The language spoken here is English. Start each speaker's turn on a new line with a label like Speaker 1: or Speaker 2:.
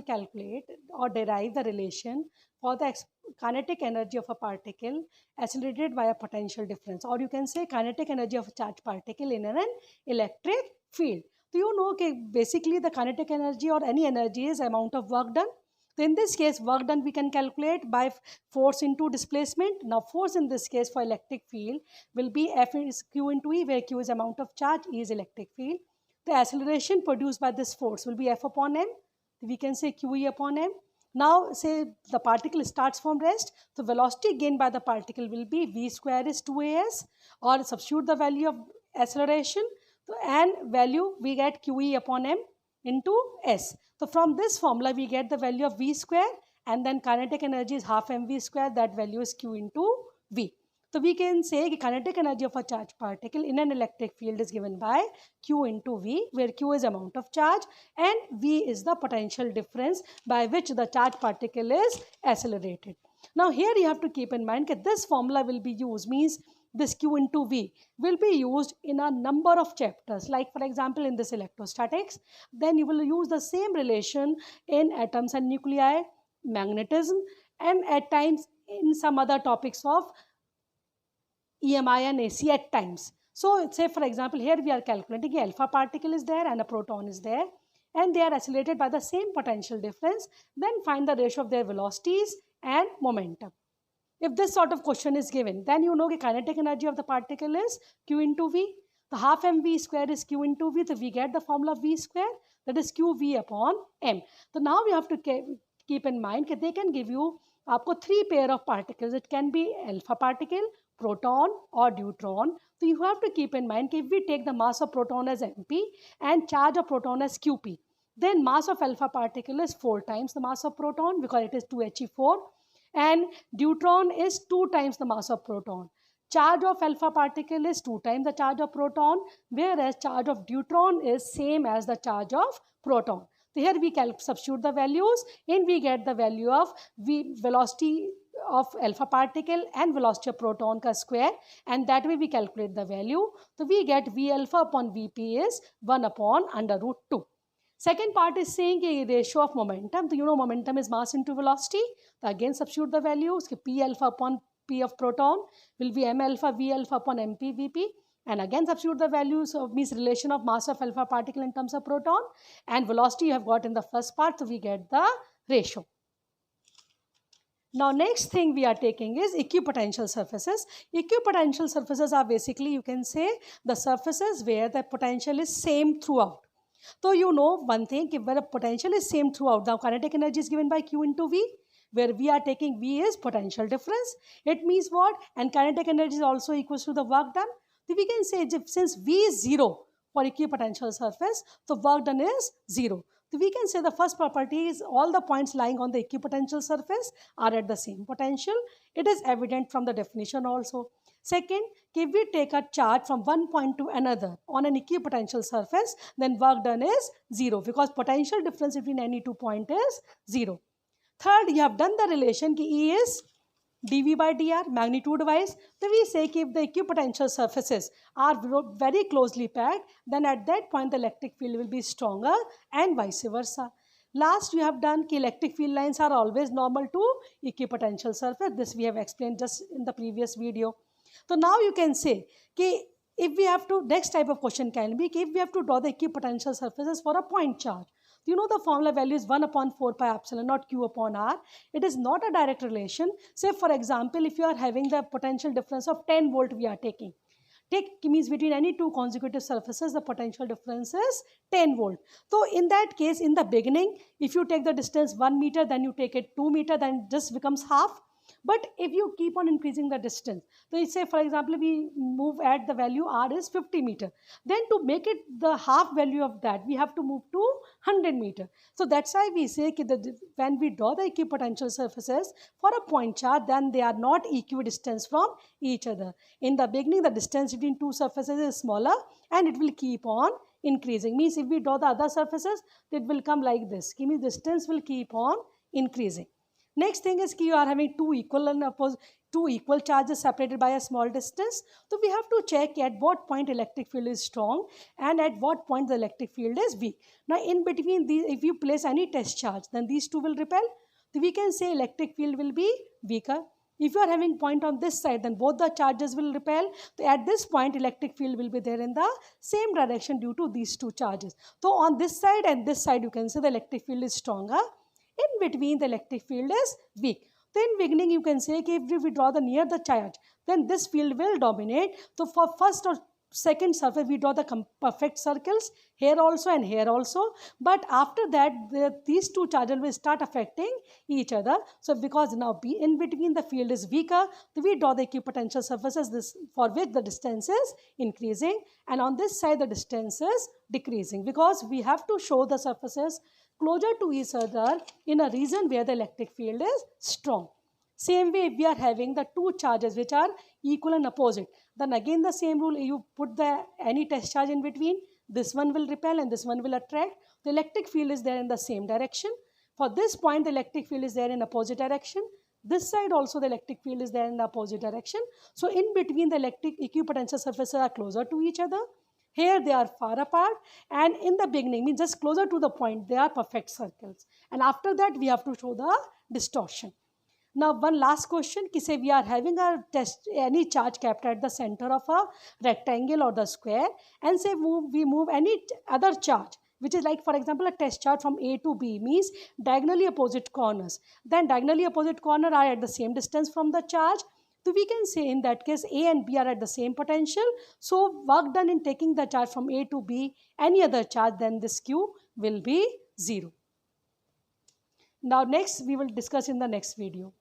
Speaker 1: calculate or derive the relation for the kinetic energy of a particle accelerated by a potential difference, or you can say kinetic energy of a charged particle in an electric field. So you know okay, basically the kinetic energy or any energy is amount of work done. So in this case, work done we can calculate by force into displacement. Now force in this case for electric field will be F is Q into E, where Q is amount of charge, E is electric field. The acceleration produced by this force will be F upon m. We can say QE upon m. Now say the particle starts from rest. So velocity gained by the particle will be V square is 2as, or substitute the value of acceleration. So and value we get QE upon m into S. So from this formula we get the value of V square, and then kinetic energy is half mv square, that value is Q into V. So we can say the kinetic energy of a charged particle in an electric field is given by Q into V, where Q is amount of charge and V is the potential difference by which the charged particle is accelerated. Now here you have to keep in mind that this formula will be used, means this Q into V will be used in a number of chapters, like for example in this electrostatics. Then you will use the same relation in atoms and nuclei, magnetism, and at times in some other topics of EMI and AC at times. So say for example here we are calculating a alpha particle is there and a proton is there, and they are accelerated by the same potential difference. Then find the ratio of their velocities and momentum. If this sort of question is given, then you know the kinetic energy of the particle is Q into V. The half mv square is Q into V. So we get the formula V square, that is QV upon m. So now we have to keep in mind that they can give you आपको 3 pair of particles. It can be alpha particle, proton or deuteron. So you have to keep in mind that if we take the mass of proton as mp and charge of proton as qp, then mass of alpha particle is 4 times the mass of proton because it is 2he4, and deuteron is 2 times the mass of proton. Charge of alpha particle is 2 times the charge of proton, whereas charge of deuteron is same as the charge of proton. So here we can substitute the values and we get the value of velocity of alpha particle and velocity of proton ka square, and that way we calculate the value. So we get V alpha upon Vp is 1 upon under root 2. Second part is saying a ratio of momentum. So you know momentum is mass into velocity. So again substitute the values. P alpha upon P of proton will be M alpha V alpha upon MP Vp. And again substitute the values of means relation of mass of alpha particle in terms of proton, and velocity you have got in the first part. So we get the ratio. Now next thing we are taking is equipotential surfaces. Equipotential surfaces are basically, you can say, the surfaces where the potential is same throughout. So you know one thing, if where the potential is same throughout, the kinetic energy is given by Q into V, where we are taking V is potential difference. It means what? And kinetic energy is also equals to the work done. So we can say since V is 0 for equipotential surface, so work done is 0. So we can say the first property is all the points lying on the equipotential surface are at the same potential. It is evident from the definition also. Second, if we take a charge from one point to another on an equipotential surface, then work done is 0 because potential difference between any 2 points is 0. Third, you have done the relation ki E is dV by dr magnitude wise. So we say if the equipotential surfaces are very closely packed, then at that point the electric field will be stronger and vice versa. Last, we have done ki electric field lines are always normal to equipotential surface. This we have explained just in the previous video. So now you can say ki if we have to, next type of question can be if we have to draw the equipotential surfaces for a point charge. You know the formula value is 1 upon 4 pi epsilon naught Q upon R. It is not a direct relation. Say for example, if you are having the potential difference of 10 volt we are taking. Means between any 2 consecutive surfaces, the potential difference is 10 volt. So in that case, in the beginning, if you take the distance 1 meter, then you take it 2 meter, then just becomes half. But if you keep on increasing the distance, so say for example, we move at the value R is 50 meter. Then to make it the half value of that, we have to move to 100 meter. So that's why we say that when we draw the equipotential surfaces for a point charge, then they are not equidistant from each other. In the beginning, the distance between 2 surfaces is smaller and it will keep on increasing. Means if we draw the other surfaces, it will come like this. Means distance will keep on increasing. Next thing is you are having two equal charges separated by a small distance. So we have to check at what point electric field is strong and at what point the electric field is weak. Now in between these, if you place any test charge, then these two will repel. So we can say electric field will be weaker. If you are having point on this side, then both the charges will repel. So at this point, electric field will be there in the same direction due to these two charges. So on this side and this side, you can say the electric field is stronger. In between, the electric field is weak. So in beginning, you can say if we draw the near the charge, then this field will dominate. So for first or second surface, we draw the perfect circles here also and here also. But after that, these two charges will start affecting each other. So because now in between the field is weaker, so we draw the equipotential surfaces for which the distance is increasing, and on this side the distance is decreasing, because we have to show the surfaces closer to each other in a region where the electric field is strong. Same way, if we are having the two charges which are equal and opposite, then again the same rule, you put any test charge in between, this one will repel and this one will attract. The electric field is there in the same direction. For this point, the electric field is there in opposite direction. This side also the electric field is there in the opposite direction. So in between, the electric equipotential surfaces are closer to each other. Here they are far apart, and in the beginning, means just closer to the point, they are perfect circles. And after that, we have to show the distortion. Now, one last question, say we are having any charge kept at the center of a rectangle or the square, and say we move any other charge, which is like, for example, a test charge from A to B, means diagonally opposite corners. Then diagonally opposite corner are at the same distance from the charge. So we can say in that case A and B are at the same potential. So work done in taking the charge from A to B, any other charge, then this Q will be 0. Now next we will discuss in the next video.